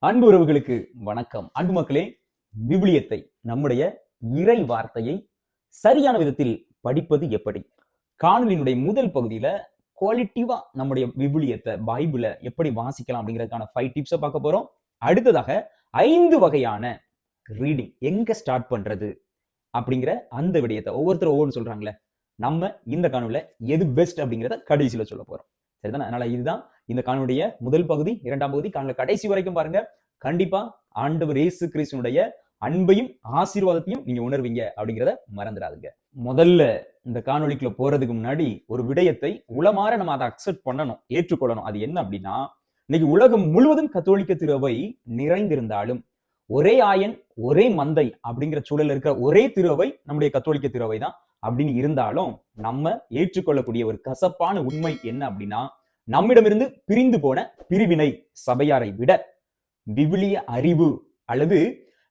அன்பு உறவுகளுக்கு வணக்கம். அன்பு மக்களே, விவிலியத்தை, நம்முடைய இறை வார்த்தையை சரியான விதத்தில் படிப்பது எப்படி? காணொலியினுடைய முதல் பகுதியில குவாலிட்டிவா நம்முடைய விவிலியத்தை, பைபிள எப்படி வாசிக்கலாம் அப்படிங்கிறதுக்கான 5 டிப்ஸை பார்க்க போறோம். அடுத்ததாக 5 வகையான ரீடிங் எங்க ஸ்டார்ட் பண்றது அப்படிங்கிற அந்த விடயத்தை ஒவ்வொருத்தரும் ஒவ்வொன்று சொல்றாங்களே, நம்ம இந்த காணொலியில எது பெஸ்ட் அப்படிங்கிறத கடைசியில சொல்ல போறோம். சரிதானே? அதனால இதுதான் இந்த காணொலியுடைய முதல் பகுதி. 2ஆம் பகுதி காணொலி கடைசி வரைக்கும் பாருங்க. கண்டிப்பா ஆண்டவர் இயேசு கிறிஸ்துவினுடைய அன்பையும் ஆசீர்வாதத்தையும் நீங்க உணர்வீங்க அப்படிங்கிறத மறந்துடாதுங்க. முதல்ல இந்த காணொலிக்குள்ள போறதுக்கு முன்னாடி ஒரு விடயத்தை உளமாற நம்ம அதை அக்செப்ட் பண்ணணும், ஏற்றுக்கொள்ளணும். அது என்ன அப்படின்னா, இன்னைக்கு உலகம் முழுவதும் கத்தோலிக்க திருவை நிறைந்திருந்தாலும் ஒரே ஆயன் ஒரே மந்தை அப்படிங்கிற சூழல் இருக்கிற ஒரே திருவை நம்முடைய கத்தோலிக்க திருவை தான் அப்படின்னு இருந்தாலும், நம்ம ஏற்றுக்கொள்ளக்கூடிய ஒரு கசப்பான உண்மை என்ன அப்படின்னா, நம்மிடமிருந்து பிரிந்து போன பிரிவினை சபையாரை விட விவிலிய அறிவு அல்லது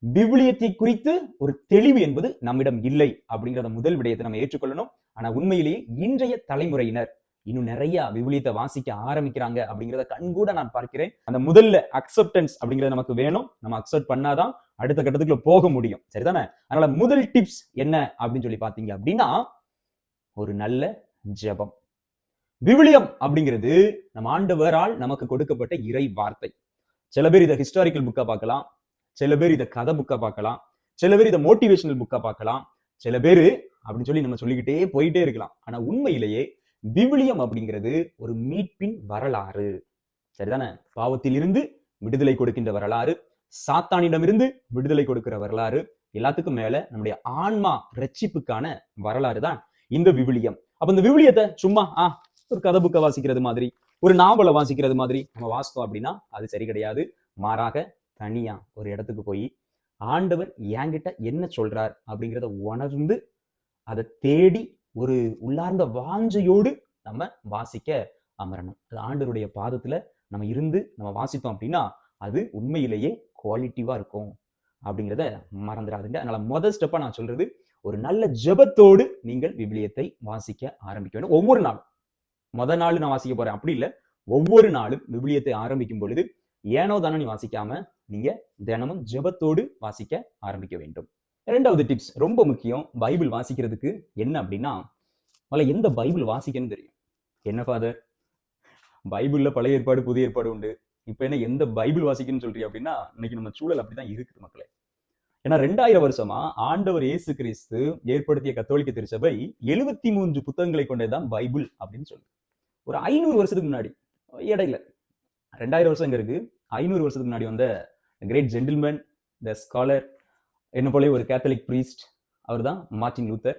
விவிலியத்தை குறித்து ஒரு தெளிவு என்பது நம்மிடம் இல்லை அப்படிங்கிறத முதல் விடயத்தை நம்ம ஏற்றுக்கொள்ளணும். ஆனா உண்மையிலேயே இன்றைய தலைமுறையினர் இன்னும் நிறைய விவிலியத்தை வாசிக்க ஆரம்பிக்கிறாங்க அப்படிங்கிறத கண்கூட நான் பார்க்கிறேன். அந்த முதல்ல அக்செப்டன்ஸ் அப்படிங்கிறது நமக்கு வேணும். நம்ம அக்செப்ட் பண்ணாதான் அடுத்த கட்டத்துக்குள்ள போக முடியும். சரிதானே? அதனால முதல் டிப்ஸ் என்ன அப்படின்னு சொல்லி பாத்தீங்க அப்படின்னா, ஒரு நல்ல ஜெபம். விவிலியம் அப்படிங்கிறது நம்ம ஆண்டவரால் நமக்கு கொடுக்கப்பட்ட இறை வார்த்தை. சில பேர் இதை ஹிஸ்டாரிக்கல் புக்கா பார்க்கலாம், சில பேர் இதை கதை புக்கா பார்க்கலாம், சில பேர் இதை மோட்டிவேஷனல் புக்கா பார்க்கலாம், சில பேர் அப்படின்னு சொல்லி நம்ம சொல்லிக்கிட்டே போயிட்டே இருக்கலாம். ஆனா உண்மையிலேயே விவிலியம் அப்படிங்கிறது ஒரு மீட்பின் வரலாறு. சரிதானே? பாவத்தில் இருந்து விடுதலை கொடுக்கின்ற வரலாறு, சாத்தானிடமிருந்து விடுதலை கொடுக்கிற வரலாறு, எல்லாத்துக்கும் மேல நம்முடைய ஆன்மா ரட்சிப்புக்கான வரலாறு தான் இந்த விவிலியம். அப்ப இந்த விவிலியத்தை சும்மா ஒரு கதை புக்கை வாசிக்கிறது மாதிரி, ஒரு நாவலை வாசிக்கிறது மாதிரி நம்ம வாசித்தோம் அப்படின்னா அது சரி கிடையாது. மாறாக தனியா ஒரு இடத்துக்கு போய் ஆண்டவர் என்கிட்ட என்ன சொல்றார் அப்படிங்கிறத உணர்ந்து அதை தேடி ஒரு உள்ளார்ந்த வாஞ்சையோடு நம்ம வாசிக்க அமரணும். அது ஆண்டவருடைய பாதத்துல நம்ம இருந்து நம்ம வாசித்தோம் அப்படின்னா அது உண்மையிலேயே குவாலிட்டிவா இருக்கும் அப்படிங்கிறத மறந்துடாதுங்க. அதனால முதல் ஸ்டெப்பா நான் சொல்றது, ஒரு நல்ல ஜெபத்தோடு நீங்கள் விவிலியத்தை வாசிக்க ஆரம்பிக்க வேண்டும். ஒவ்வொரு நாளும், முதல் நாள் நான் வாசிக்க போறேன் அப்படி இல்லை, ஒவ்வொரு நாளும் விவிலியத்தை ஆரம்பிக்கும் பொழுது ஏனோ தானோ நீ வாசிக்காம நீங்க தினமும் ஜெபத்தோடு வாசிக்க ஆரம்பிக்க வேண்டும். 2வது டிப்ஸ் ரொம்ப முக்கியம். பைபிள் வாசிக்கிறதுக்கு என்ன அப்படின்னா, எந்த பைபிள் வாசிக்கணும்னு தெரியும். என்ன ஃபாதர், பைபிள்ல பழைய ஏற்பாடு புதிய ஏற்பாடு உண்டு, இப்ப என்ன எந்த பைபிள் வாசிக்கணும்னு சொல்றீங்க அப்படின்னா, இன்னைக்கு நம்ம சூழல் அப்படிதான் இருக்குது மக்களே. ஏன்னா 2000 வருஷமா ஆண்டவர் இயேசு கிறிஸ்து ஏற்படுத்திய கத்தோலிக்க திருச்சபை 73 புத்தகங்களை கொண்டதுதான் பைபிள் அப்படின்னு சொல்லு. ஒரு 500 வருஷத்துக்கு முன்னாடி, இடையில 2000 வருஷம் இங்க இருக்கு, 500 வருஷத்துக்கு முன்னாடி வந்த கிரேட் ஜென்டில்மேன், த ஸ்காலர், என்ன போல ஒரு கேத்தலிக் பிரீஸ்ட், அவர் தான் மார்ட்டின் லூத்தர்.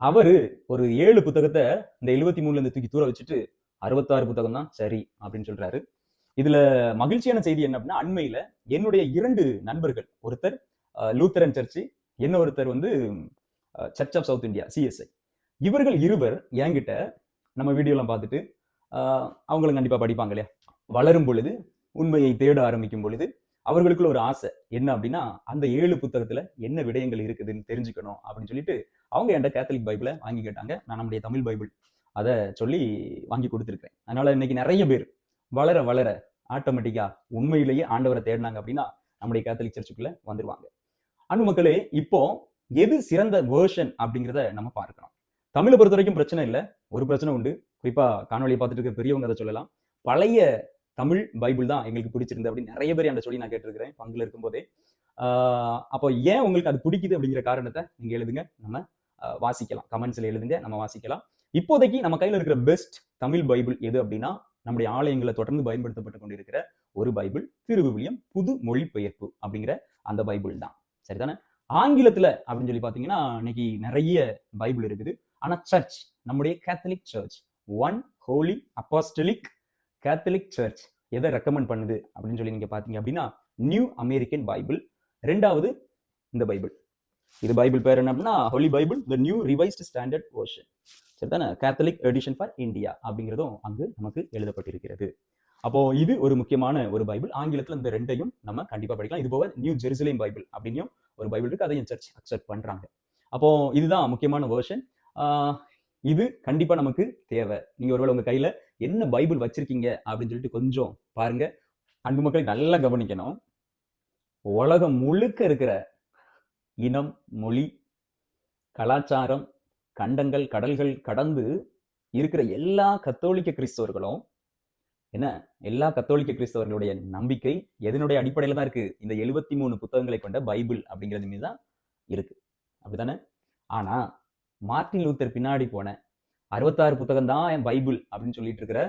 அவரு ஒரு 7 புத்தகத்தை இந்த 73ல இருந்து தூக்கி தூர வச்சுட்டு 66 புத்தகம் தான் சரி அப்படின்னு சொல்றாரு. இதுல மகிழ்ச்சியான செய்தி என்ன அப்படின்னா, அண்மையில என்னுடைய 2 நண்பர்கள், ஒருத்தர் லூத்தரன் சர்ச்சு, இன்னொருத்தர் வந்து church of South India CSI, இவர்கள் இருவர் என்கிட்ட நம்ம வீடியோலாம் பார்த்துட்டு அவங்களும் கண்டிப்பா படிப்பாங்க இல்லையா, வளரும் பொழுது உண்மையை தேட ஆரம்பிக்கும் பொழுது அவர்களுக்குள்ள ஒரு ஆசை என்ன அப்படின்னா, அந்த 7 புத்தகத்துல என்ன விடயங்கள் இருக்குதுன்னு தெரிஞ்சுக்கணும் அப்படின்னு சொல்லிட்டு அவங்க என்கிட்ட கேத்தலிக் பைபிளை வாங்கி கேட்டாங்க. நான் நம்முடைய தமிழ் பைபிள் அதை சொல்லி வாங்கி கொடுத்துருக்கேன். அதனால இன்னைக்கு நிறைய பேர் வளர வளர ஆட்டோமேட்டிக்கா உண்மையிலேயே ஆண்டவரை தேடினாங்க அப்படின்னா நம்முடைய கேத்தலிக் சர்ச்சுக்குள்ள வந்துருவாங்க. அன்பு மக்களே, இப்போ எது சிறந்த வேர்ஷன் அப்படிங்கிறத நம்ம பார்க்கணும். தமிழை பொறுத்த வரைக்கும் பிரச்சனை இல்லை, ஒரு பிரச்சனை உண்டு. குறிப்பா காணொலியை பார்த்துட்டு இருக்க பெரியவங்க அதை சொல்லலாம், பழைய தமிழ் பைபிள் தான் எங்களுக்கு பிடிச்சிருந்து அப்படின்னு நிறைய பேர் என்கிட்ட சொல்லி நான் கேட்டிருக்கிறேன் பங்குல இருக்கும்போதே. அப்போ ஏன் உங்களுக்கு அது பிடிக்குது அப்படிங்கிற காரணத்தை நீங்க எழுதுங்க, நம்ம வாசிக்கலாம். கமெண்ட்ஸ்ல எழுதுங்க, நம்ம வாசிக்கலாம். இப்போதைக்கு நம்ம கையில இருக்கிற பெஸ்ட் தமிழ் பைபிள் எது அப்படின்னா, நம்முடைய ஆலயங்களை தொடர்ந்து பயன்படுத்தப்பட்டு கொண்டிருக்கிற ஒரு பைபிள் திருவிவிலியம் புது மொழிபெயர்ப்பு அப்படிங்கிற அந்த பைபிள் தான். சரிதானே? ஆங்கிலத்துல அப்படின்னு சொல்லி பாத்தீங்கன்னா இன்னைக்கு நிறைய பைபிள் இருக்குது. ஆனா சர்ச், நம்முடைய Catholic church, one holy apostolic Catholic church எதை ரெக்கமெண்ட் பண்ணுது அப்படின்னு சொல்லி நீங்க பாத்தீங்க அப்படின்னா, நியூ அமெரிக்கன் பைபிள். 2வது இந்த பைபிள், இது பைபிள் பேர் என்ன அப்படின்னா ஹோலி பைபிள் தி நியூ ரிவைஸ்டு ஸ்டாண்டர்ட் வெர்ஷன். சரிதானே? கேத்தலிக் எடிஷன் ஃபார் இந்தியா அப்படிங்கிறதும் அங்கு நமக்கு எழுதப்பட்டிருக்கிறது. அப்போ இது ஒரு முக்கியமான ஒரு பைபிள். ஆங்கிலத்துல இந்த 2ஐயும் நம்ம கண்டிப்பா படிக்கலாம். இது போக நியூ ஜெருசலேம் பைபிள் அப்படின்னு ஒரு பைபிள் இருக்கு, அதையும் சர்ச் அக்செப்ட் பண்றாங்க. அப்போ இதுதான் முக்கியமான வெர்ஷன். இது கண்டிப்பா நமக்கு தேவை. நீங்க ஒருவேளை உங்க கையில என்ன பைபிள் வச்சிருக்கீங்க அப்படின்னு சொல்லிட்டு கொஞ்சம் பாருங்க. அன்பு மக்களை நல்லா கவனிக்கணும். உலகம் முழுக்க இருக்கிற இனம், மொழி, கலாச்சாரம், கண்டங்கள், கடல்கள் கடந்து இருக்கிற எல்லா கத்தோலிக்க கிறிஸ்தவர்களும் என்ன, எல்லா கத்தோலிக்க கிறிஸ்தவர்களுடைய நம்பிக்கை எதனுடைய அடிப்படையில தான் இருக்கு? இந்த 73 புத்தகங்களை கொண்ட பைபிள் அப்படிங்கிறது மீது தான் இருக்கு. அப்படித்தானே? ஆனா மார்ட்டின் லூத்தர் பின்னாடி போன 66 புத்தகம் தான் என் பைபிள் அப்படின்னு சொல்லிட்டு இருக்கிற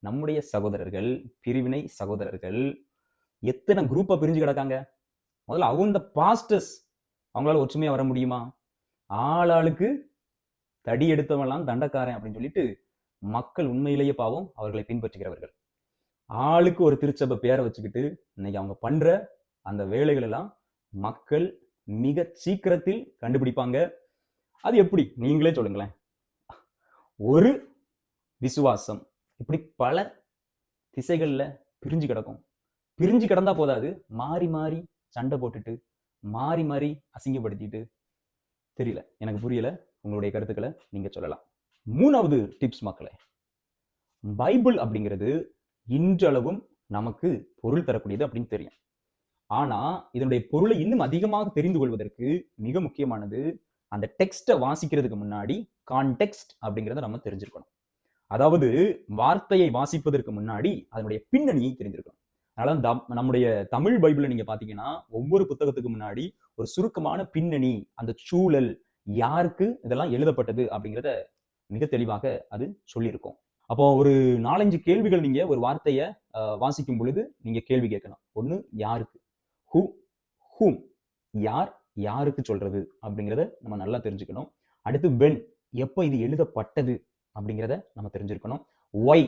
நம்முடைய சகோதரர்கள், பிரிவினை சகோதரர்கள் எத்தனை குரூப்பா பிரிஞ்சு கிடக்காங்க. முதல்ல அவங்க பாஸ்டர்ஸ் அவங்களால ஒற்றுமையா வர முடியுமா? ஆளாளுக்கு தடி எடுத்தவெல்லாம் தண்டக்காரன் அப்படின்னு சொல்லிட்டு மக்கள் உண்மையிலேயே பாவம் அவர்களை பின்பற்றுகிறவர்கள். ஆளுக்கு ஒரு திருச்சபை பேரை வச்சுக்கிட்டு இன்னைக்கு அவங்க பண்ற அந்த வேலைகள் எல்லாம் மக்கள் மிக சீக்கிரத்தில் கண்டுபிடிப்பாங்க. அது எப்படி? நீங்களே சொல்லுங்களேன். ஒரு விசுவாசம் இப்படி பல திசைகள்ல பிரிஞ்சு கிடக்கும். பிரிஞ்சு கிடந்தா போதாது, மாறி மாறி சண்டை போட்டுட்டு, மாறி மாறி அசிங்கப்படுத்திட்டு. தெரியல, எனக்கு புரியல. உங்களுடைய கருத்துக்களை நீங்க சொல்லலாம். 3வது டிப்ஸ் மக்களே, பைபிள் அப்படிங்கிறது இன்றளவும் நமக்கு பொருள் தரக்கூடியது அப்படின்னு தெரியும். ஆனா இதனுடைய பொருளை இன்னும் அதிகமாக தெரிந்து கொள்வதற்கு மிக முக்கியமானது அந்த டெக்ஸ்ட்டை வாசிக்கிறதுக்கு முன்னாடி கான்டெக்ஸ்ட் அப்படிங்கிறத நம்ம தெரிஞ்சிருக்கணும். அதாவது வார்த்தையை வாசிப்பதற்கு முன்னாடி அதனுடைய பின்னணியை தெரிஞ்சிருக்கணும். அதனால நம்முடைய தமிழ் பைபிளை நீங்க பாத்தீங்கன்னா ஒவ்வொரு புத்தகத்துக்கு முன்னாடி ஒரு சுருக்கமான பின்னணி, அந்த சூழல், யாருக்கு இதெல்லாம் எழுதப்பட்டது அப்படிங்கிறத மிக தெளிவாக அது சொல்லியிருக்கும். அப்போ ஒரு 4-5 கேள்விகள் நீங்க ஒரு வார்த்தையை வாசிக்கும் பொழுது நீங்க கேள்வி கேட்கணும். ஒண்ணு யாருக்கு, ஹூ, ஹூம், யார் யாருக்கு சொல்றது அப்படிங்கிறத நம்ம நல்லா தெரிஞ்சுக்கணும். அடுத்து வென், எப்போ இது எழுதப்பட்டது அப்படிங்கிறத நம்ம தெரிஞ்சிருக்கணும். ஒய்,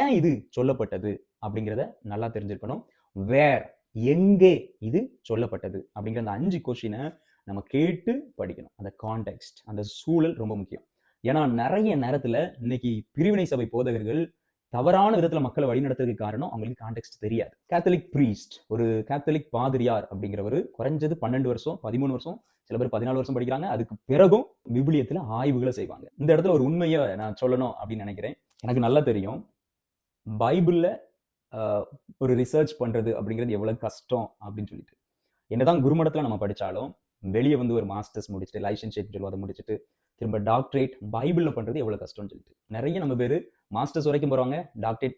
ஏன் இது சொல்லப்பட்டது அப்படிங்கிறத நல்லா தெரிஞ்சிருக்கணும். வேர், எங்கே இது சொல்லப்பட்டது அப்படிங்கிற அந்த 5 கொஸ்டினை நம்ம கேட்டு படிக்கணும். அந்த கான்டெக்ஸ்ட், அந்த சூழல் ரொம்ப முக்கியம். ஏன்னா நிறைய நேரத்துல இன்னைக்கு பிரிவினை சபை போதகர்கள் தவறான விதத்துல மக்களை வழிநடத்துறதுக்கு காரணம் அவங்களுக்கு கான்டெக்ஸ்ட் தெரியாது. கேத்தலிக் பிரீஸ்ட், ஒரு கேத்தலிக் பாதிரியார் அப்படிங்கிறவர் குறைஞ்சது 12 வருஷம் 13 வருஷம், சில பேர் 14 வருஷம் படிக்கிறாங்க. அதுக்கு பிறகும் விபிலியத்துல ஆய்வுகளை செய்வாங்க. இந்த இடத்துல ஒரு உண்மையை நான் சொல்லணும் அப்படின்னு நினைக்கிறேன். எனக்கு நல்லா தெரியும் பைபிள்ல ஒரு ரிசர்ச் பண்றது அப்படிங்கிறது எவ்வளவு கஷ்டம் அப்படின்னு சொல்லிட்டு. என்னதான் குருமடத்துல நம்ம படிச்சாலும் வெளியே வந்து ஒரு மாஸ்டர்ஸ் முடிச்சுட்டு, லைசன்ஷிப் சொல்லுவோம், அதை முடிச்சுட்டு திரும்ப டாக்டரேட் பைபிள்ல பண்றது எவ்வளவு கஷ்டம்னு சொல்லிட்டு நிறைய நம்ம பேரு மாஸ்டர்ஸ் வரைக்கும் போறவங்க, டாக்டரேட்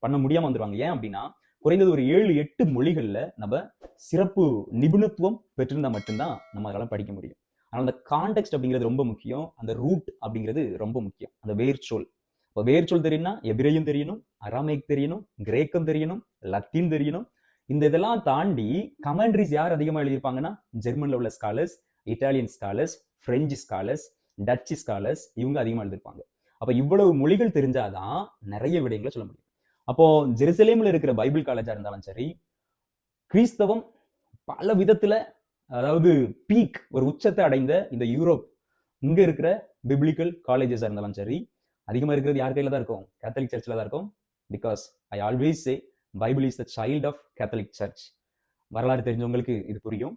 பண்ண முடியாம வந்துருவாங்க. ஏன் அப்படின்னா குறைந்தது ஒரு 7-8 மொழிகள்ல நம்ம சிறப்பு நிபுணத்துவம் பெற்றிருந்தா மட்டும்தான் நம்ம அதெல்லாம் படிக்க முடியும். ஆனால் அந்த கான்டெக்ஸ்ட் அப்படிங்கிறது ரொம்ப முக்கியம். அந்த ரூட் அப்படிங்கிறது ரொம்ப முக்கியம். அந்த வேர்ச்சொல், இப்போ வேர்ச்சொல் தெரியும்னா எபிரேயம் தெரியணும், அராமைக் தெரியணும், கிரேக்கம் தெரியணும், லத்தீன் தெரியணும். இந்த இதெல்லாம் தாண்டி கமெண்ட்ரிஸ் யார் அதிகமாக எழுதியிருப்பாங்கன்னா ஜெர்மன்ல உள்ள scholars, Italian scholars, French scholars, Dutch scholars, இவங்க அதிகமாக எழுதியிருப்பாங்க. அப்போ இவ்வளவு மொழிகள் தெரிஞ்சாதான் நிறைய விடயங்களை சொல்ல முடியும். அப்போ ஜெருசலேம்ல இருக்கிற பைபிள் காலேஜா இருந்தாலும் சரி, கிறிஸ்தவம் பல விதத்துல, அதாவது பீக், ஒரு உச்சத்தை அடைந்த இந்த யூரோப் இங்க இருக்கிற பிப்ளிக்கல் காலேஜஸா இருந்தாலும் சரி, அதிகமா இருக்கிறது யார் கையில தான் இருக்கும்? கேத்தலிக் சர்ச்சில் தான் இருக்கும். Because I always say Bible is the child of Catholic church. வரலாறு தெரிஞ்சவங்களுக்கு இது புரியும்,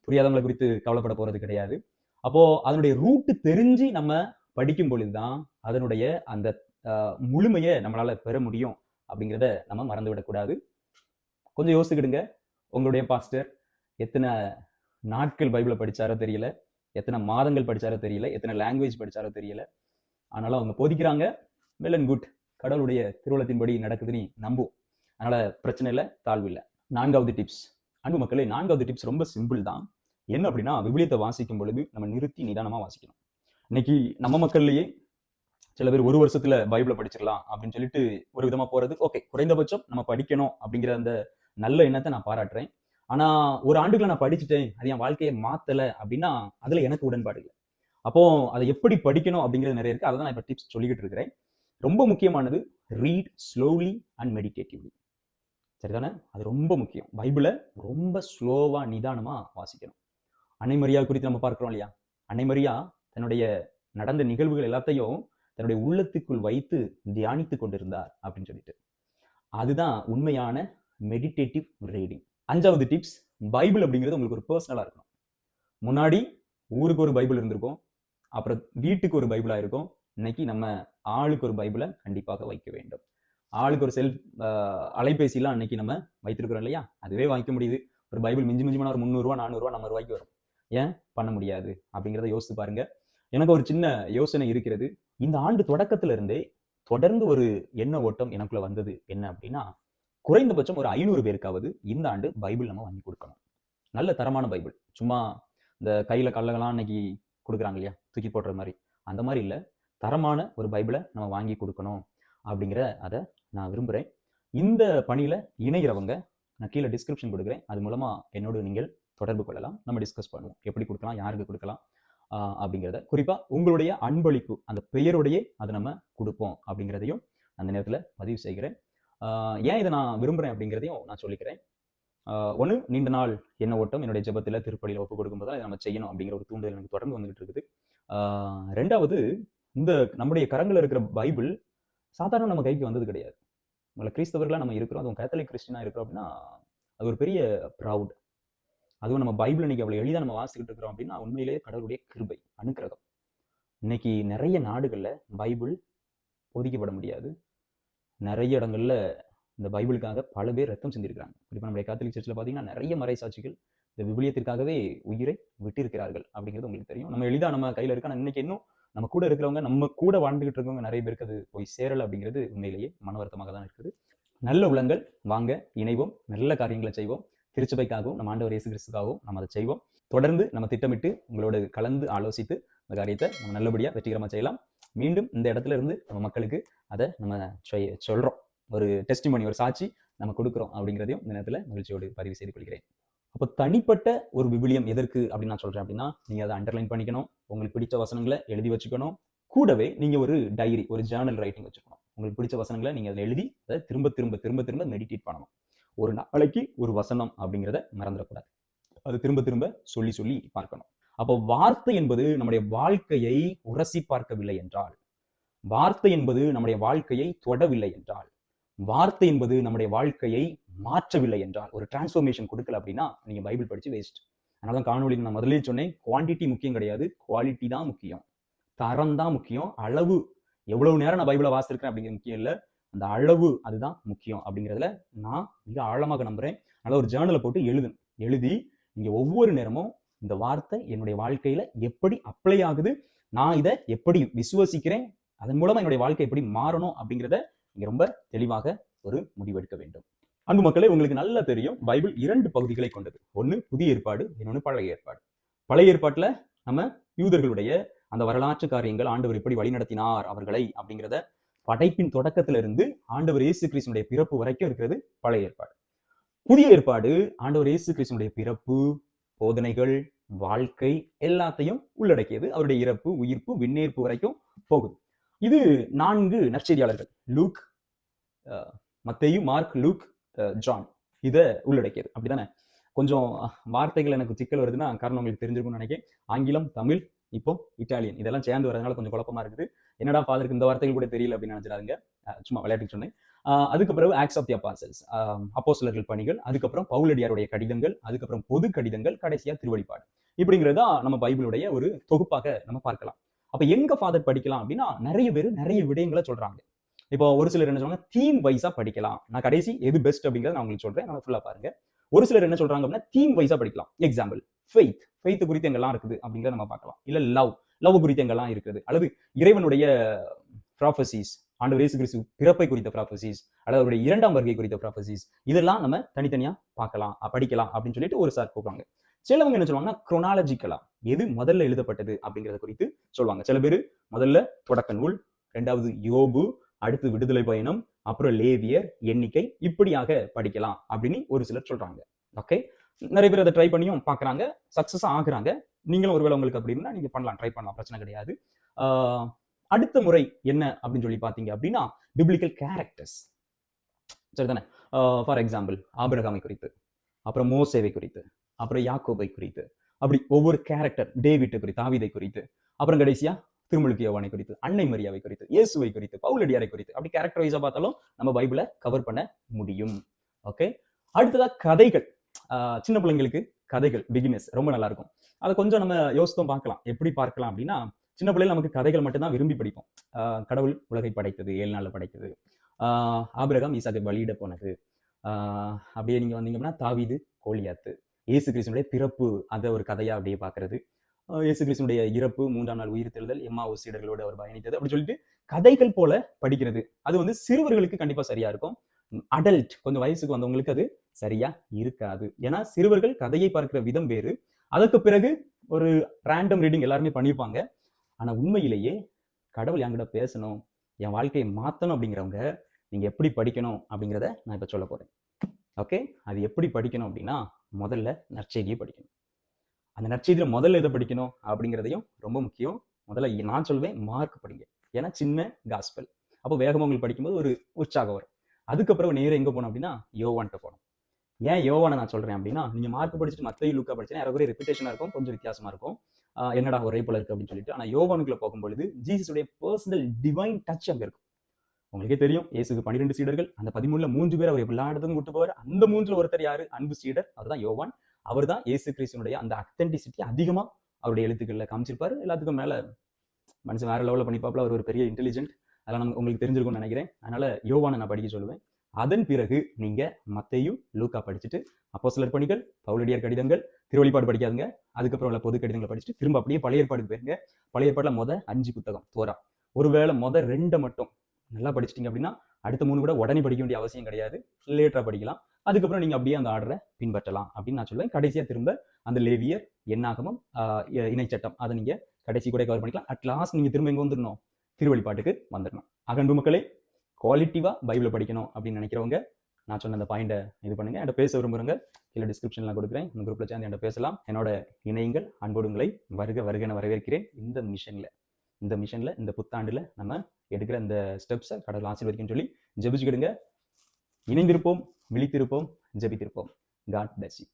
புரியாதவங்களை குறித்து கவலைப்பட போறது கிடையாது. அப்போ அதனுடைய ரூட்டு தெரிஞ்சு நம்ம படிக்கும் பொழுதுதான் அதனுடைய அந்த முழுமையை நம்மளால பெற முடியும் அப்படிங்கிறத நம்ம மறந்து விடக்கூடாது. கொஞ்சம் யோசிக்கிடுங்க. உங்களுடைய பாஸ்டர் எத்தனை நாட்கள் பைபிளை படிச்சாரோ தெரியல, எத்தனை மாதங்கள் படிச்சாரோ தெரியல, எத்தனை லாங்குவேஜ் படிச்சாரோ தெரியல. ஆனாலும் அவங்க போதிக்கிறாங்க, வெல் அண்ட் குட், கடவுளுடைய திருவுளத்தின்படி நடக்குதுன்னு நம்பும். அதனால பிரச்சனை இல்லை, தாழ்வு இல்லை. 4வது டிப்ஸ், அன்பு மக்களே, 4வது டிப்ஸ் ரொம்ப சிம்பிள் தான். என்ன அப்படின்னா, விவிலியத்தை வாசிக்கும் பொழுது நம்ம நிறுத்தி நிதானமா வாசிக்கணும். இன்னைக்கு நம்ம மக்கள்லயே சில பேர் 1 வருஷத்துல பைபிளை படிச்சிடலாம் அப்படின்னு சொல்லிட்டு ஒரு விதமா போறது. ஓகே, குறைந்தபட்சம் நம்ம படிக்கணும் அப்படிங்கிற அந்த நல்ல எண்ணத்தை நான் பாராட்டுறேன். ஆனா ஒரு ஆண்டுக்குள்ள நான் படிச்சுட்டேன், அது என் வாழ்க்கையை மாத்தல அப்படின்னா அதுல எனக்கு உடன்பாடு இல்லை. அப்போ அதை எப்படி படிக்கணும் அப்படிங்கிறது நிறைய இருக்கு. அதை தான் நான் இப்போ டிப்ஸ் சொல்லிக்கிட்டு இருக்கிறேன். ரொம்ப முக்கியமானது ரீட் ஸ்லோலி அண்ட் மெடிடேட்டிவ்லி. சரிதானே? அது ரொம்ப முக்கியம். பைபிளை ரொம்ப ஸ்லோவா நிதானமா வாசிக்கணும். அன்னை மரியா குறித்து நம்ம பார்க்கிறோம் இல்லையா? அன்னை மரியா தன்னுடைய நடந்த நிகழ்வுகள் எல்லாத்தையும் தன்னுடைய உள்ளத்துக்குள் வைத்து தியானித்து கொண்டிருந்தார் அப்படின்னு சொல்லிட்டு. அதுதான் உண்மையான மெடிடேட்டிவ் ரீடிங். 5வது டிப்ஸ், பைபிள் அப்படிங்கிறது உங்களுக்கு ஒரு பர்சனலா இருக்கணும். முன்னாடி ஊருக்கு ஒரு பைபிள் இருந்திருக்கும், அப்புறம் வீட்டுக்கு ஒரு பைபிளா இருக்கும். இன்னைக்கு நம்ம ஆளுக்கு ஒரு பைபிளை கண்டிப்பாக வைக்க வேண்டும். ஆளுக்கு ஒரு அலைபேசிலாம் அன்னைக்கு நம்ம வைத்திருக்கிறோம் இல்லையா? அதுவே வாங்கிக்க முடியுது. ஒரு பைபிள் மிஞ்சி மிஞ்சி ஒரு 300 ரூபா 400 ரூபா நம்ம ரூபாய்க்கு வரும். ஏன் பண்ண முடியாது அப்படிங்கிறத யோசித்து பாருங்க. எனக்கு ஒரு சின்ன யோசனை இருக்கிறது. இந்த ஆண்டு தொடக்கத்துல இருந்தே தொடர்ந்து ஒரு எண்ண ஓட்டம் எனக்குள்ள வந்தது என்ன அப்படின்னா, குறைந்தபட்சம் ஒரு 500 பேருக்காவது இந்த ஆண்டு பைபிள் நம்ம வாங்கி கொடுக்கணும். நல்ல தரமான பைபிள். சும்மா இந்த கையில கல்லகலாம் இன்னைக்கு கொடுக்குறாங்க இல்லையா, தூக்கி போடுற மாதிரி, அந்த மாதிரி இல்லை. தரமான ஒரு பைபிளை நம்ம வாங்கி கொடுக்கணும் அப்படிங்கிற அதை நான் விரும்புகிறேன். இந்த பணியில இணைகிறவங்க நான் கீழே டிஸ்கிரிப்ஷன் கொடுக்குறேன். அது மூலமா என்னோடு நீங்கள் தொடர்பு கொள்ளலாம். நம்ம டிஸ்கஸ் பண்ணுவோம், எப்படி கொடுக்கலாம், யாருக்கு கொடுக்கலாம் அப்படிங்கிறத. குறிப்பா உங்களுடைய அன்பளிப்பு அந்த பெயரோடையே அதை நம்ம கொடுப்போம் அப்படிங்கிறதையும் அந்த நேரத்தில் பதிவு செய்கிறேன். ஏன் இதை நான் விரும்புகிறேன் அப்படிங்கிறதையும் நான் சொல்லிக்கிறேன். ஒன்று, நீண்ட நாள் என்ன ஓட்டம் என்னுடைய ஜெபத்தில் திருப்பலியில் ஒப்பு கொடுக்கும்போது அதை நம்ம செய்யணும் அப்படிங்கிற ஒரு தூண்டுதல் எனக்கு தொடர்ந்து வந்துகிட்டு இருக்குது. ரெண்டாவது, இந்த நம்முடைய கரங்கள் இருக்கிற பைபிள் சாதாரண நம்ம கைக்கு வந்தது கிடையாது. உங்களை கிறிஸ்தவர்களாக நம்ம இருக்கிறோம், அதுவும் கேத்தலிக் கிறிஸ்டினாக இருக்கிறோம் அப்படின்னா அது ஒரு பெரிய ப்ரௌட். அதுவும் நம்ம பைபிள் இன்னைக்கு அவ்வளோ எளிதாக நம்ம வாசிக்கிட்டு இருக்கிறோம் அப்படின்னா உண்மையிலேயே கடவுளுடைய கிருபை, அனுக்கிரகம். இன்னைக்கு நிறைய நாடுகளில் பைபிள் ஒதுக்கப்பட முடியாது. நிறைய இடங்கள்ல இந்த பைபிளுக்காக பல பேர் ரத்தம் செஞ்சிருக்கிறாங்க. குறிப்பாக நம்முடைய கேத்தலிக் சர்ச்சில் பார்த்தீங்கன்னா நிறைய மறைசாட்சிகள் இந்த விவிலியத்திற்காகவே உயிரை விட்டிருக்கிறார்கள் அப்படிங்கிறது உங்களுக்கு தெரியும். நம்ம எளிதாக நம்ம கையில் இருக்க, இன்னைக்கு இன்னும் நம்ம கூட இருக்கிறவங்க, நம்ம கூட வாழ்ந்துகிட்டு இருக்கவங்க நிறைய பேருக்கு அது போய் சேரலை அப்படிங்கிறது உண்மையிலேயே மன வருத்தமாக தான் இருக்குது. நல்ல உள்ளங்கள் வாங்க, இணைவோம், நல்ல காரியங்களை செய்வோம். திருச்சபைக்காகவும் நம்ம ஆண்டவர் இயேசு கிறிஸ்துக்காகவும் நம்ம அதை செய்வோம். தொடர்ந்து நம்ம திட்டமிட்டு உங்களோட கலந்து ஆலோசித்து இந்த காரியத்தை நம்ம நல்லபடியாக வெற்றிகரமாக செய்யலாம். மீண்டும் இந்த இடத்துல இருந்து நம்ம மக்களுக்கு அதை நம்ம சொல்றோம், ஒரு டெஸ்டிமோனி, ஒரு சாட்சி நம்ம கொடுக்குறோம் அப்படிங்கிறதையும் இந்த நேரத்தில் மகிழ்ச்சியோடு பதிவு செய்து கொள்கிறேன். அப்போ தனிப்பட்ட ஒரு விவிலியம் எதற்கு அப்படின்னு நான் சொல்றேன் அப்படின்னா, நீங்க அதை அண்டர்லைன் பண்ணிக்கணும், உங்களுக்கு பிடிச்ச வசனங்களை எழுதி வச்சுக்கணும். கூடவே நீங்க ஒரு டைரி, ஒரு ஜேர்னல் ரைட்டிங் வச்சுக்கணும். உங்களுக்கு பிடிச்ச வசனங்களை நீங்க அதில் எழுதி அதை திரும்ப திரும்ப திரும்ப திரும்ப மெடிடேட் பண்ணணும். ஒரு நாளைக்கு ஒரு வசனம் அப்படிங்கிறத மறந்துடக்கூடாது. அது திரும்ப திரும்ப சொல்லி சொல்லி பார்க்கணும். அப்போ வார்த்தை என்பது நம்முடைய வாழ்க்கையை உரசி பார்க்கவில்லை என்றால், வார்த்தை என்பது நம்முடைய வாழ்க்கையை தொடவில்லை என்றால், வார்த்தை என்பது நம்முடைய வாழ்க்கையை மாற்றவில்லை என்றால், ஒரு டிரான்ஸ்ஃபர்மேஷன் கொடுக்கல அப்படின்னா நீங்க பைபிள் படிச்சு வேஸ்ட். அதனால தான் காணொலியில் நான் முதலே சொன்னேன், குவான்டிட்டி முக்கியம் கிடையாது, குவாலிட்டி தான் முக்கியம், தரம் தான் முக்கியம். அளவு, எவ்வளவு நேரம் நான் பைபிளை வாசிச்சிருக்கேன் அப்படிங்கிறது முக்கியம் இல்லை, அந்த அளவு அதுதான் முக்கியம் அப்படிங்கிறதுல நான் மிக ஆழமாக நம்புறேன். அதனால ஒரு ஜேர்னலை போட்டு எழுதி நீங்க ஒவ்வொரு நேரமும் இந்த வார்த்தை என்னுடைய வாழ்க்கையில எப்படி அப்ளை ஆகுது, நான் இதை எப்படி விசுவசிக்கிறேன், அதன் மூலமா என்னுடைய வாழ்க்கை எப்படி மாறணும் அப்படிங்கிறத நீங்க ரொம்ப தெளிவாக ஒரு முடிவெடுக்க வேண்டும். அன்பு மக்களே, உங்களுக்கு நல்லா தெரியும் பைபிள் 2 பகுதிகளை கொண்டது. ஒன்று புதிய ஏற்பாடு, இன்னொன்று பழைய ஏற்பாடு. பழைய ஏற்பாட்டுல நம்ம யூதர்களுடைய அந்த வரலாற்று காரியங்கள், ஆண்டவர் எப்படி வழிநடத்தினார் அவர்களை அப்படிங்கிறத படைப்பின் தொடக்கத்துல இருந்து ஆண்டவர் இயேசு கிறிஸ்துனுடைய பிறப்பு வரைக்கும் இருக்கிறது பழைய ஏற்பாடு. புதிய ஏற்பாடு ஆண்டவர் இயேசு கிறிஸ்துனுடைய பிறப்பு, போதனைகள், வாழ்க்கை எல்லாத்தையும் உள்ளடக்கியது. அவருடைய இறப்பு, உயிர்ப்பு, விண்ணேற்பு வரைக்கும் போகுது. இது 4 நற்செய்தியாளர்கள், லூக், மத்தேயு, மார்க், லூக், ஜான், இதை உள்ளடக்கியது. அப்படித்தானே? கொஞ்சம் வார்த்தைகள் எனக்கு சிக்கல் வருதுன்னா காரணம் உங்களுக்கு தெரிஞ்சிருக்கும்னு நினைக்கிறேன். ஆங்கிலம், தமிழ், இப்போ இட்டாலியன், இதெல்லாம் சேர்ந்து வரதுனால கொஞ்சம் குழப்பமா இருக்குது. என்னடா ஃபாதருக்கு இந்த வார்த்தைகள் கூட தெரியல அப்படின்னு நினைச்சிடாதுங்க, சும்மா விளையாட்டுக்கு சொன்னேன். அதுக்கப்புறம் ஆக்ட்ஸ் ஆஃப் தி அப்போஸ்டல்ஸ், அப்போஸ்தலர்கள் பணிகள், அதுக்கப்புறம் பவுலடியாருடைய கடிதங்கள், அதுக்கப்புறம் பொது கடிதங்கள், கடைசியா திருவழிபாடு. இப்படிங்கிறதா நம்ம பைபிளுடைய ஒரு தொகுப்பாக நம்ம பார்க்கலாம். அப்ப எங்க ஃபாதர் படிக்கலாம் அப்படின்னா, நிறைய பேர் நிறைய விடயங்களை சொல்றாங்க. இப்போ ஒரு சிலர் என்ன சொல்றாங்க, தீம் வைஸா படிக்கலாம். நான் கடைசி எது பெஸ்ட் அப்படிங்கிறத நான் உங்களுக்கு சொல்றேன், நம்ம ஃபுல்லா பாருங்க. ஒரு சிலர் என்ன சொல்றாங்க அப்படின்னா, தீம் வைஸா படிக்கலாம். எக்ஸாம்பிள், ஃபெய்த் குறித்து எங்கெல்லாம் இருக்குது அப்படிங்கிறத நம்ம பார்க்கலாம். இல்ல லவ் குறித்து எங்கெல்லாம் இருக்குது, அல்லது இறைவனுடைய ப்ராஃபசிஸ், ஆண்டவர் இயேசு கிறிஸ்து பிறப்பை குறித்த ப்ராஃபசிஸ், அல்லது அவருடைய 2ஆம் வருகை குறித்த ப்ராஃபசிஸ், இதெல்லாம் நம்ம தனித்தனியா பார்க்கலாம், படிக்கலாம் அப்படின்னு சொல்லிட்டு ஒரு சார் கூப்பிடுவாங்க. சிலவங்க என்ன சொல்லுவாங்கன்னா, குரோனாலஜிக்கலா எது முதல்ல எழுதப்பட்டது அப்படிங்கிறத குறித்து சொல்லுவாங்க. சில பேர் முதல்ல தொடக்க நூல், 2வது யோபு, அடுத்து விடுதலை பயணம், அப்புறம் லேவியர், எண்ணிக்கை, இப்படியாக படிக்கலாம் அப்படின்னு ஒரு சிலர் சொல்றாங்க. ஓகே, நிறைய பேர் அதை ட்ரை பண்ணியும் பார்க்குறாங்க, சக்சஸ் ஆகுறாங்க. நீங்களும் ஒருவேளை உங்களுக்கு அப்படின்னா நீங்க பண்ணலாம், ட்ரை பண்ணலாம், பிரச்சனை கிடையாது. அடுத்த முறை என்ன அப்படின்னு சொல்லி பார்த்தீங்க அப்படின்னா, பிப்ளிக்கல் கேரக்டர்ஸ், சரிதானே? ஃபார் எக்ஸாம்பிள், ஆபிரகாமை குறித்து, அப்புறம் மோசேவை குறித்து, அப்புறம் யாக்கோபை குறித்து, அப்படி ஒவ்வொரு கேரக்டர், டேவிட்டை குறித்து, தாவீதை குறித்து, அப்புறம் கடைசியா திருமுழுக்கு யோவானை குறித்து, அன்னை மரியாவை குறித்து, இயேசுவை குறித்து, பவுலடியாரை குறித்து, அப்படி கேரக்டர் வைஸா பார்த்தாலும் நம்ம பைபிளை கவர் பண்ண முடியும். ஓகே, அடுத்ததா கதைகள். சின்ன பிள்ளைங்களுக்கு கதைகள், பிகினர்ஸ் ரொம்ப நல்லா இருக்கும். அதை கொஞ்சம் நம்ம யோசித்தும் பார்க்கலாம். எப்படி பார்க்கலாம் அப்படின்னா, சின்ன பிள்ளைகள் நமக்கு கதைகள் மட்டும்தான் விரும்பி படிப்போம். கடவுள் உலகை படைத்தது, 7 நாள்ல படைத்தது, ஆபிரகாம் ஈசாக்கை பலியிட போனது, அப்படியே நீங்க வந்தீங்க அப்படின்னா தாவீது, கோலியாத்து, இயேசு கிறிஸ்துனுடைய பிறப்பு அதை ஒரு கதையா அப்படியே பார்க்கிறது, இயேசு கிறிஸ்துனுடைய இறப்பு, 3ஆம் நாள் உயிர்த்தெழுதல், எம்மாவு சீடர்களோடு அவர் பயணித்தது, அப்படி சொல்லிட்டு கதைகள் போல படிக்கிறது. அது வந்து சிறுவர்களுக்கு கண்டிப்பா சரியா இருக்கும். அடல்ட் கொஞ்சம் வயசுக்கு வந்தவங்களுக்கு அது சரியா இருக்காது. ஏன்னா சிறுவர்கள் கதையை பார்க்கிற விதம் வேறு. அதற்கு பிறகு ஒரு ரேண்டம் ரீடிங் எல்லாருமே பண்ணியிருப்பாங்க. ஆனா உண்மையிலேயே கடவுள் என்கிட்ட பேசணும், என் வாழ்க்கையை மாற்றணும் அப்படிங்கிறவங்க நீங்க எப்படி படிக்கணும் அப்படிங்கிறத நான் இப்ப சொல்ல போறேன். ஓகே, அது எப்படி படிக்கணும் அப்படின்னா, முதல்ல நற்செய்தியை படிக்கணும். அந்த நற்செய்தியில முதல்ல எதை படிக்கணும் அப்படிங்கிறதையும் ரொம்ப முக்கியம். முதல்ல நான் சொல்வேன் மார்க் படிங்க. ஏன்னா சின்ன காஸ்பல். அப்போ வேகமா உங்களுக்கு படிக்கும்போது ஒரு உற்சாகம் வரும். அதுக்கப்புறம் நேரம் எங்க போகணும் அப்படின்னா யோவான்கிட்ட போகணும். ஏன் யோவானை நான் சொல்றேன் அப்படின்னா, நீங்க மார்க் படிச்சுட்டு மத்தேயு, லூக்கா படிச்சீங்கன்னா யாரோ ரெபிடேஷனா இருக்கும், கொஞ்சம் வித்தியாசமா இருக்கும். என்னடா ஒரே போல இருக்கு அப்படின்னு சொல்லிட்டு. ஆனா யோவானுக்குள்ள போகும்பொழுது ஜீசஸுடைய பர்சனல் டிவைன் டச் அங்க இருக்கும். உங்களுக்கே தெரியும், இயேசுக்கு 12 சீடர்கள், அந்த 13ல 3 பேர் அவர் எல்லா இடத்துக்கும் கூட்டு போவார். அந்த 3ல ஒருத்தர் யாரு? அன்பு சீடர், அவர்தான் யோவான். அவர் தான் இயேசு கிறிஸ்துனுடைய அந்த அத்தென்டிசிட்டி அதிகமா அவருடைய எழுத்துக்கள்ல காமிச்சிருப்பாரு. எல்லாத்துக்கும் மேல மனுஷன் வேற லெவலில் பண்ணிப்பாப்புல, அவர் ஒரு பெரிய இன்டெலிஜென்ட். அதெல்லாம் உங்களுக்கு தெரிஞ்சிருக்கும்னு நினைக்கிறேன். அதனால யோவானை நான் படிக்க சொல்லுவேன். அதன் பிறகு நீங்க மத்தேயு, லூக்கா படிச்சுட்டு அப்போஸ்தலர் பணிகள், பவுலடியார் கடிதங்கள், திருவெளிப்பாடு படிக்காதுங்க. அதுக்கப்புறம் உள்ள பொது கடிதங்களை படிச்சுட்டு திரும்ப அப்படியே பழைய ஏற்பாடுக்கு போயிருங்க. பழைய ஏற்பாடுல 5 புத்தகம் தோரா. ஒருவேளை 2 மட்டும் நல்லா படிச்சிட்டிங்க அப்படின்னா அடுத்த 3 கூட உடனே படிக்க வேண்டிய அவசியம் கிடையாது, லேட்டரா படிக்கலாம். அதுக்கப்புறம் நீங்க அப்படியே அந்த ஆர்டரை பின்பற்றலாம் அப்படின்னு நான் சொல்லுவேன். கடைசியா திரும்ப அந்த லேவியர், என்னாகமம், இணைச்சட்டம், அதை நீங்க கடைசி கூட கவர் பண்ணிக்கலாம். அட் லாஸ்ட் நீங்க திரும்ப எங்க வந்துடணும்? திருவெளிப்பாட்டுக்கு வந்துடணும். அன்பு மக்களே, குவாலிட்டிவா பைபிளை படிக்கணும் அப்படின்னு நினைக்கிறவங்க நான் சொன்ன அந்த பாயிண்டை இது பண்ணுங்க. என்கிட்ட பேச விரும்புறவங்க கீழே டிஸ்கிரிப்ஷன்ல கொடுக்குறேன், இந்த குரூப்ல சேர்ந்து என்கிட்ட பேசலாம். என்னோட இணையங்கள் அன்போடு உங்களை வருக என வரவேற்கிறேன். இந்த மிஷன்ல இந்த புத்தாண்டுல நம்ம எடுக்கிற இந்த ஸ்டெப்ஸை கடவுள் ஆசீர்வதிக்குன்னு சொல்லி ஜெபிச்சுக்கிடுங்க. இணைந்திருப்போம், விழித்திருப்போம், ஜெபித்திருப்போம். God bless you.